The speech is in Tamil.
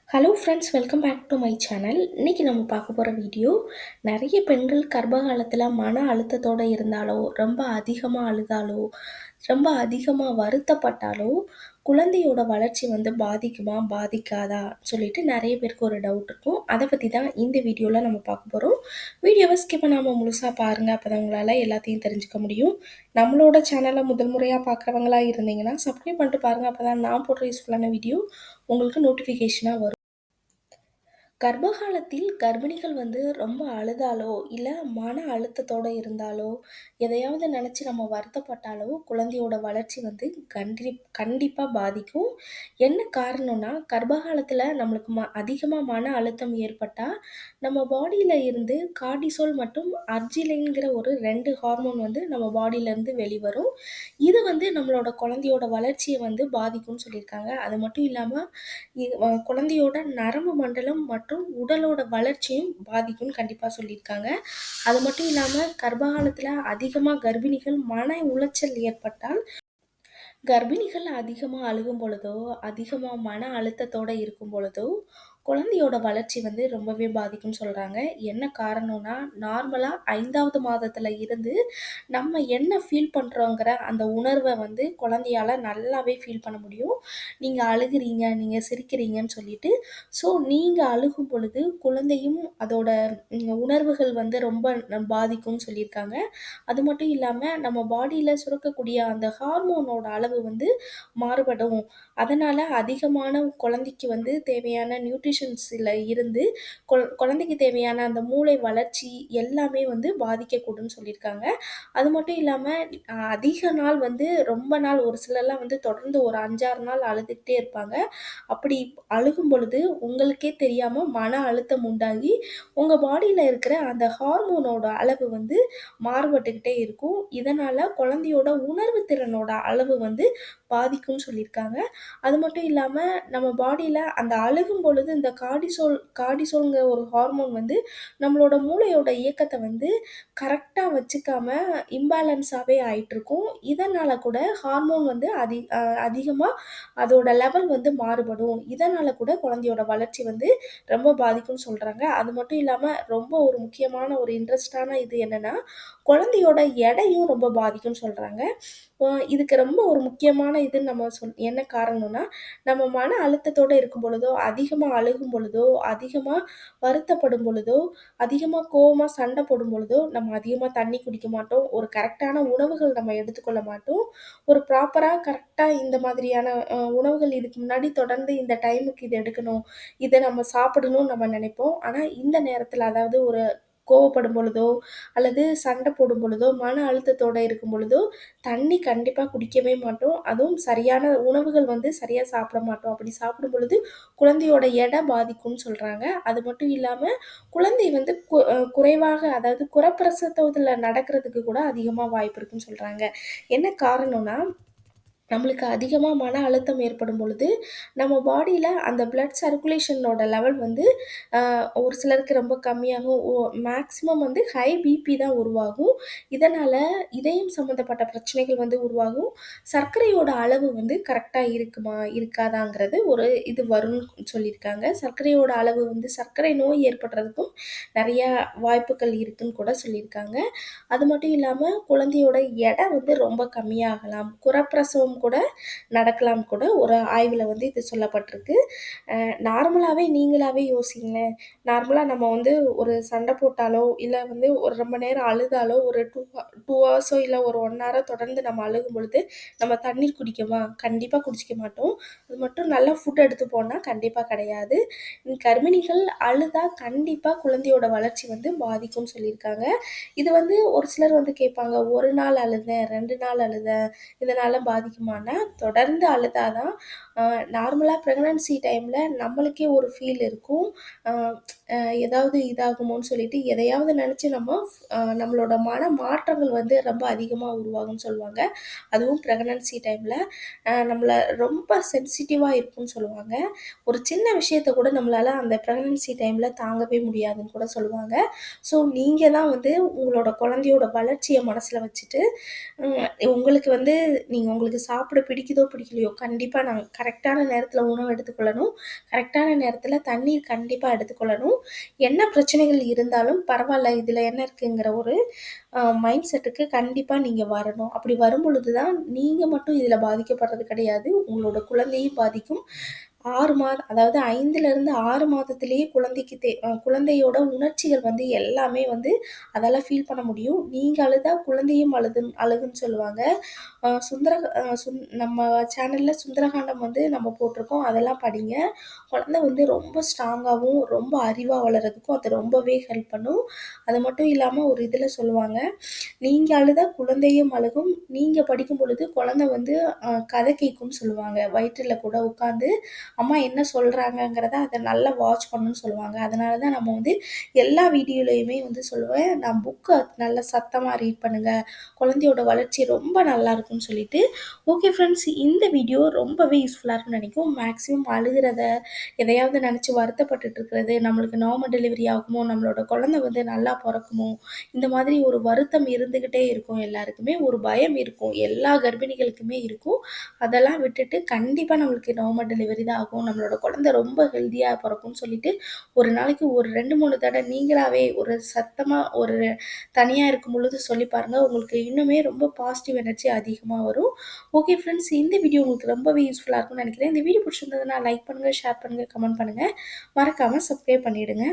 Hello friends, welcome back to my channel. இன்றைக்கி நம்ம பார்க்க போகிற வீடியோ, நிறைய பெண்கள் கர்ப்ப காலத்தில் மன அழுத்தத்தோடு இருந்தாலோ, ரொம்ப அதிகமாக அழுதாலோ, ரொம்ப அதிகமாக வருத்தப்பட்டாலோ, குழந்தையோட வளர்ச்சி வந்து பாதிக்குமா பாதிக்காதா சொல்லிட்டு நிறைய பேருக்கு ஒரு டவுட் இருக்கும். அதை பற்றி தான் இந்த வீடியோவில் நம்ம பார்க்க போகிறோம். வீடியோவை ஸ்கிப் பண்ணாமல் முழுசாக பாருங்கள், அப்போ தான் உங்களால் எல்லாத்தையும் தெரிஞ்சுக்க முடியும். நம்மளோட சேனலை முதல் முறையாக பார்க்குறவங்களா இருந்தீங்கன்னா சப்ஸ்கிரைப் பண்ணிட்டு பாருங்கள், அப்போ தான் நான் போடுற யூஸ்ஃபுல்லான வீடியோ உங்களுக்கு நோட்டிஃபிகேஷனாக வரும். கர்ப்ப காலத்தில் கர்ப்பிணிகள் வந்து ரொம்ப அழுதாலோ, இல்ல மன அழுத்தத்தோட இருந்தாலோ, எதையாவது நெனச்சு நம்ம வருத்தப்பட்டாலோ, குழந்தையோட வளர்ச்சி வந்து கண்டிப்பா பாதிக்கும். என்ன காரணம்னா, கர்ப்ப காலத்துல நம்மளுக்கு அதிகமா மன அழுத்தம் ஏற்பட்டா, நம்ம பாடியில இருந்து கார்டிசோல் மற்றும் அர்ஜினைன்ங்கிற ஒரு 2 ஹார்மோன் வந்து நம்ம பாடியில இருந்து வெளிவரும். இது வந்து நம்மளோட குழந்தையோட வளர்ச்சிய வந்து பாதிக்கும்னு சொல்லியிருக்காங்க. அது மட்டும் இல்லாம, குழந்தையோட நரம்பு மண்டலம் மற்றும் உடலோட வளர்ச்சியும் பாதிக்கும்னு கண்டிப்பா சொல்லியிருக்காங்க. அது மட்டும் இல்லாம கர்ப்ப காலத்துல அதிகமா கர்ப்பிணிகள் மன உளைச்சல் ஏற்பட்டால், கர்ப்பிணிகள் அதிகமா அழுகும் பொழுதோ, அதிகமா மன அழுத்தத்தோட இருக்கும் பொழுதோ, குழந்தையோட வளர்ச்சி வந்து ரொம்பவே பாதிக்கும்னு சொல்றாங்க. என்ன காரணம்னா, நார்மலா 5வது மாதத்துல இருந்து நம்ம என்ன ஃபீல் பண்றோங்கிற அந்த உணர்வ வந்து குழந்தையால நல்லாவே ஃபீல் பண்ண முடியும். நீங்க அழுகுறீங்க, நீங்க சிரிக்கிறீங்கன்னு சொல்லிட்டு. ஸோ நீங்க அழுகும் பொழுது குழந்தையும் அதோட உணர்வுகள் வந்து ரொம்ப பாதிக்கும்னு சொல்லியிருக்காங்க. அது மட்டும் இல்லாம நம்ம பாடியில சுரக்கக்கூடிய அந்த ஹார்மோனோட அளவு வந்து மாறுபடும். அதனால அதிகமான குழந்தைக்கு வந்து தேவையான நியூட்ரிஷன்ஸ்ல இருந்து குழந்தைக்கு தேவையான அந்த மூளை வளர்ச்சி எல்லாமே வந்து பாதிக்கக்கூடும்னு சொல்லியிருக்காங்க. அது மட்டும் இல்லாம அதிக நாள் வந்து ரொம்ப நாள் ஒரு சிலர்லாம் வந்து தொடர்ந்து ஒரு 5, 6 நாள் அழுதுகிட்டே இருப்பாங்க. அப்படி அழுகும் பொழுது உங்களுக்கே தெரியாம மன அழுத்தம் உண்டாகி, உங்க பாடியில இருக்கிற அந்த ஹார்மோனோட அளவு வந்து மாறுபட்டுக்கிட்டே இருக்கும். இதனால குழந்தையோட உணர்வு திறனோட அளவு வந்து பாதிக்கும்னு சொல்லியிருக்காங்க. அது மட்டும் இல்லாம நம்ம பாடியில அந்த அழுகும் பொழுது இந்த கார்டிசோல்ங்கிற ஒரு ஹார்மோன் வந்து நம்மளோட மூளையோட இயக்கத்த வந்து கரெக்ட்டா வச்சுக்காம இம்பேலன்ஸாவே ஆயிட்டுருக்கும். இதனால கூட ஹார்மோன் வந்து அதிகமா அதோட லெவல் வந்து மாறுபடும். இதனால கூட குழந்தையோட வளர்ச்சி வந்து ரொம்ப பாதிக்கும்னு சொல்றாங்க. அது மட்டும் இல்லாம ரொம்ப ஒரு முக்கியமான ஒரு இன்ட்ரெஸ்ட்டான இது என்னன்னா, குழந்தையோட எடையும் ரொம்ப பாதிக்கும்னு சொல்றாங்க. இதுக்கு ரொம்ப ஒரு முக்கியமான இதுன்னு நம்ம என்ன காரணம்னா, நம்ம மன அழுத்தத்தோட இருக்கும் பொழுதோ, அதிகமா அழுகும் பொழுதோ, அதிகமா வருத்தப்படும் பொழுதோ, அதிகமா கோவமா சண்டை போடும் பொழுதோ, நம்ம அதிகமா தண்ணி குடிக்க மாட்டோம். ஒரு கரெக்ட்டான உணவுகள் நம்ம எடுத்துக்கொள்ள மாட்டோம். ஒரு ப்ராப்பரா கரெக்ட்டா இந்த மாதிரியான உணவுகள் இதுக்கு முன்னாடி தொடர்ந்து இந்த டைமுக்கு இத எடுக்கணும். இத நம்ம சாப்பிடணும்னு நம்ம நினைப்போம். ஆனா இந்த நேரத்தில அதாவது ஒரு கோவப்படும் பொழுதோ, அல்லது சண்டை போடும் பொழுதோ, மன அழுத்தத்தோட இருக்கும் பொழுதோ, தண்ணி கண்டிப்பா குடிக்கவே மாட்டோம். அதுவும் சரியான உணவுகள் வந்து சரியா சாப்பிட மாட்டோம். அப்படி சாப்பிடும் பொழுது குழந்தையோட எடை பாதிக்கும்னு சொல்றாங்க. அது மட்டும் இல்லாம குழந்தை வந்து குறைவாக அதாவது குறைப்பிரசவத்துல நடக்கிறதுக்கு கூட அதிகமா வாய்ப்பு இருக்குன்னு சொல்றாங்க. என்ன காரணம்னா, நம்மளுக்கு அதிகமா மன அழுத்தம் ஏற்படும் பொழுது, நம்ம பாடியில அந்த பிளட் சர்க்குலேஷனோட லெவல் வந்து ஒரு சிலருக்கு ரொம்ப கம்மியாகும். மேக்ஸிமம் வந்து ஹை பிபி தான் உருவாகும். இதனால இதயம் சம்மந்தப்பட்ட பிரச்சனைகள் வந்து உருவாகும். சர்க்கரையோட அளவு வந்து கரெக்ட்டா இருக்குமா? இருக்காதாங்கிறது ஒரு இது வரும்னு சொல்லியிருக்காங்க. சர்க்கரையோட அளவு வந்து சர்க்கரை நோய் ஏற்படுறதுக்கும் நெறையா வாய்ப்புகள் இருக்குன்னு கூட சொல்லியிருக்காங்க. அது மட்டும் இல்லாம குழந்தையோட எடை வந்து ரொம்ப கம்மியாகலாம். குறைப்பிரசவம் கூட நடக்கலாம் கூட ஒரு ஆய்வுல வந்து இது சொல்லப்பட்டிருக்கு. நார்மலாவே நீங்களாவே யோசிங்களேன். நார்மலா நம்ம வந்து ஒரு சண்டை போட்டாலோ, இல்ல வந்து ஒரு ரொம்ப நேரம் அழுதாலோ, ஒரு 2 ஹவர்ஸோ இல்ல ஒரு 1 ஹாரோ தொடர்ந்து நம்ம அழுகும் பொழுது, நம்ம தண்ணீர் குடிக்கவா? கண்டிப்பா குடிச்சுக்க மாட்டோம். அது மட்டும் நல்லா ஃபுட் எடுத்துப்போம்னா கண்டிப்பா கிடையாது. கர்ப்பிணிகள் அழுதா கண்டிப்பா குழந்தையோட வளர்ச்சி வந்து பாதிக்கும்னு சொல்லியிருக்காங்க. இது வந்து ஒரு சிலர் வந்து கேட்பாங்க, 1 நாள் அழுதேன், 2 நாள் அழுதேன், இதனால பாதிக்குமான்னா, தொடர்ந்து அழுதா தான் நார்மலா பிரெக்னன்சி டைம்ல நம்மளுக்கே ஒரு ஃபீல் இருக்கும். அ அ ஏதாவது இதாகுமோன்னு சொல்லிட்டு எதையாவது நெனச்சு நம்ம நம்மளோட மன மாற்றங்கள் வந்து ரொம்ப அதிகமா உருவாகும்ன்னு சொல்லுவாங்க. அதுவும் பிரெக்னன்சி டைம்ல நம்மள ரொம்ப சென்சிட்டிவா இருக்கும்ன்னு சொல்லுவாங்க. ஒரு சின்ன விஷயத்த கூட நம்மளால அந்த பிரெக்னன்சி டைம்ல தாங்கவே முடியாதுன்னு கூட சொல்லுவாங்க. ஸோ நீங்க தான் வந்து உங்களோட குழந்தையோட வளர்ச்சிய மனசுல வச்சுட்டு, ம் உங்களுக்கு வந்து உங்களுக்கு சாப்பிட பிடிக்குதோ, பிடிக்கலையோ, கண்டிப்பா கரெக்டான நேரத்தில உணவு எடுத்துக்கொள்ளணும். கரெக்டான நேரத்தில தண்ணீர் கண்டிப்பா எடுத்துக்கொள்ளணும். என்ன பிரச்சனைகள் இருந்தாலும் பரவால்ல, இதில என்ன இருக்குங்கிற ஒரு மைண்ட் செட்டுக்கு கண்டிப்பா நீங்க வரணும். அப்படி வரும்பொழுது தான் நீங்க மட்டும் இதில பாதிக்கப்படுறது கிடையாது. உங்களோட குழந்தையும் பாதிக்கும். 6 மாதம் அதாவது 5லிருந்து 6 மாதத்திலேயே குழந்தைக்கு குழந்தையோட உணர்ச்சிகள் வந்து எல்லாமே வந்து அதால ஃபீல் பண்ண முடியும். நீங்க அழுதா குழந்தையும் அழுகுன்னு சொல்லுவாங்க. அ சுந்தர அ சுந் நம்ம சேனல்ல சுந்தரகாண்டம் வந்து நம்ம போட்டிருக்கோம். அதெல்லாம் படிங்க. குழந்தை வந்து ரொம்ப ஸ்ட்ராங்காவும், ரொம்ப அறிவா வளர்றதுக்கும் அது ரொம்பவே ஹெல்ப் பண்ணும். அது மட்டும் இல்லாம ஒரு இதில சொல்லுவாங்க, நீங்க அழுதா குழந்தையும் அழுகும். நீங்க படிக்கும் பொழுது குழந்தை வந்து கதை கேட்கும்னு சொல்லுவாங்க. வயிற்றில கூட உட்காந்து அம்மா என்ன சொல்றாங்கங்கிறத அத நல்லா வாட்ச் பண்ணணும்னு சொல்லுவாங்க. அதனால தான் நம்ம வந்து எல்லா வீடியோலயுமே வந்து சொல்லுவேன், நான் புக்க நல்லா சத்தமா ரீட் பண்ணுங்க. குழந்தையோட வளர்ச்சி ரொம்ப நல்லாருக்கும்னு சொல்லிட்டு. ஓகே ஃப்ரெண்ட்ஸ், இந்த வீடியோ ரொம்பவே யூஸ்ஃபுல்லா இருக்கும்னு நெனைக்கும். மேக்ஸிமம் அழுகுறத, எதையாவது நெனச்சு வருத்தப்பட்டுட்டு இருக்கிறது, நம்மளுக்கு நார்மல் டெலிவரி ஆகுமோ, நம்மளோட குழந்தை வந்து நல்லா பொறக்குமோ, இந்த மாதிரி ஒரு வருத்தம் இருந்துகிட்டே இருக்கும் எல்லாருக்குமே. ஒரு பயம் இருக்கும். எல்லா கர்ப்பிணிகளுக்குமே இருக்கும். அதெல்லாம் விட்டுட்டு கண்டிப்பா நம்மளுக்கு நார்மல் டெலிவரி தான் ஆகும். நம்மளோட குழந்தை ரொம்ப ஹெல்தியா பொறக்கும்னு சொல்லிட்டு, ஒரு நாளைக்கு ஒரு 2, 3 நீங்களாவே ஒரு சத்தமா ஒரு தனியா இருக்கும் பொழுது சொல்லி பாருங்க. உங்களுக்கு இன்னுமே ரொம்ப பாசிட்டிவ் எனர்ஜி அதிகமா வரும். ஓகே ஃப்ரெண்ட்ஸ், இந்த வீடியோ உங்களுக்கு ரொம்பவே யூஸ்ஃபுல்லா இருக்கும்னு நெனைக்கிறேன். இந்த வீடியோ பிடிச்சிருந்ததுன்னா லைக் பண்ணுங்க, ஷேர் பண்ணுங்க, கமெண்ட் பண்ணுங்க. மறக்காம சப்ஸ்கிரைப் பண்ணிடுங்க.